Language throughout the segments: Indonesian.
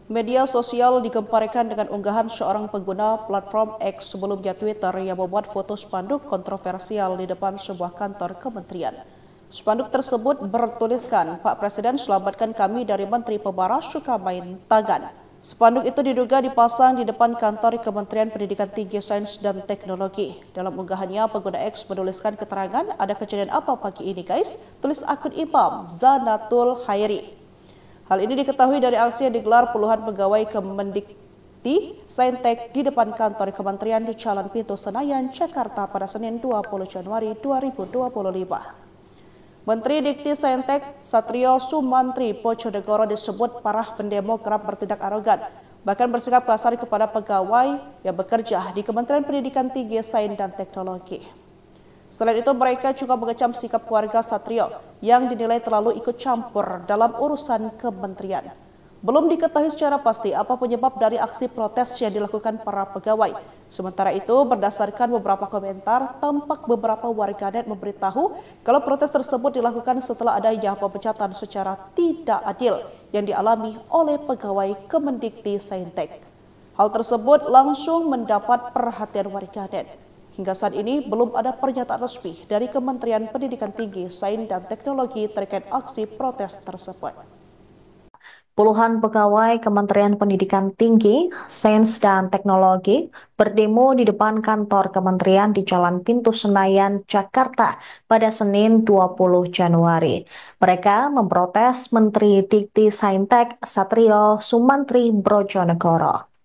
Media sosial digemparkan dengan unggahan seorang pengguna platform X sebelumnya Twitter yang membuat foto spanduk kontroversial di depan sebuah kantor kementerian. Spanduk tersebut bertuliskan, "Pak Presiden selamatkan kami dari Menteri Pemara suka main tangan." Spanduk itu diduga dipasang di depan kantor Kementerian Pendidikan Tinggi Sains dan Teknologi. Dalam unggahannya, pengguna X menuliskan keterangan, "Ada kejadian apa pagi ini guys?" Tulis akun Imam Zanatul Hairi. Hal ini diketahui dari aksi yang digelar puluhan pegawai Kemendikti Saintek di depan kantor kementerian di Jalan Pintu Senayan, Jakarta pada Senin 20 Januari 2025. Menteri Dikti Saintek Satrio Sumantri Bojonegoro disebut parah pendemo kerap bertindak arogan, bahkan bersikap kasar kepada pegawai yang bekerja di Kementerian Pendidikan Tinggi Sains dan Teknologi. Selain itu, mereka juga mengecam sikap keluarga Satrio yang dinilai terlalu ikut campur dalam urusan kementerian. Belum diketahui secara pasti apa penyebab dari aksi protes yang dilakukan para pegawai. Sementara itu, berdasarkan beberapa komentar, tampak beberapa warganet memberitahu kalau protes tersebut dilakukan setelah adanya pemecatan secara tidak adil yang dialami oleh pegawai Kemendikti Saintek. Hal tersebut langsung mendapat perhatian warganet. Hingga saat ini belum ada pernyataan resmi dari Kementerian Pendidikan Tinggi, Sains dan Teknologi terkait aksi protes tersebut. Puluhan pegawai Kementerian Pendidikan Tinggi, Sains dan Teknologi berdemo di depan kantor kementerian di Jalan Pintu Senayan, Jakarta pada Senin 20 Januari. Mereka memprotes Menteri Dikti Saintek Satrio Sumantri Bojonegoro.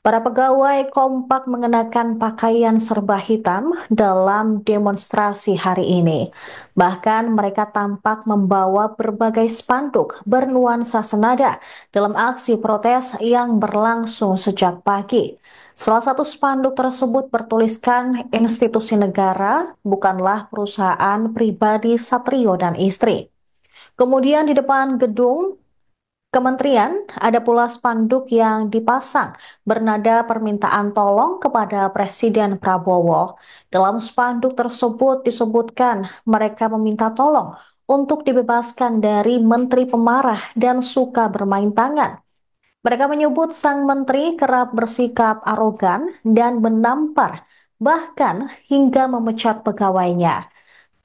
Para pegawai kompak mengenakan pakaian serba hitam dalam demonstrasi hari ini. Bahkan mereka tampak membawa berbagai spanduk bernuansa senada dalam aksi protes yang berlangsung sejak pagi. Salah satu spanduk tersebut bertuliskan, "Institusi negara bukanlah perusahaan pribadi Satrio dan istri." Kemudian di depan gedung Kementerian ada pula spanduk yang dipasang bernada permintaan tolong kepada Presiden Prabowo. Dalam spanduk tersebut disebutkan mereka meminta tolong untuk dibebaskan dari Menteri Pemarah dan suka bermain tangan. Mereka menyebut sang menteri kerap bersikap arogan dan menampar, bahkan hingga memecat pegawainya.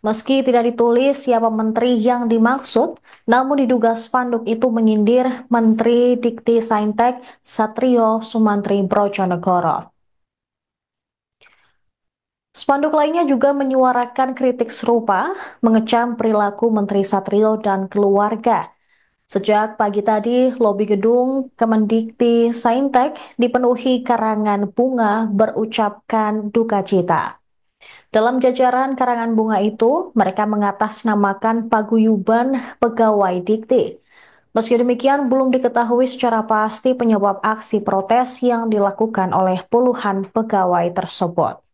Meski tidak ditulis siapa menteri yang dimaksud, namun diduga spanduk itu menyindir Menteri Dikti Saintek Satrio Sumantri Bojonegoro. Spanduk lainnya juga menyuarakan kritik serupa, mengecam perilaku Menteri Satrio dan keluarga. Sejak pagi tadi, lobi gedung Kemendikti Saintek dipenuhi karangan bunga berucapkan duka cita. Dalam jajaran karangan bunga itu, mereka mengatasnamakan paguyuban pegawai dikti. Meski demikian, belum diketahui secara pasti penyebab aksi protes yang dilakukan oleh puluhan pegawai tersebut.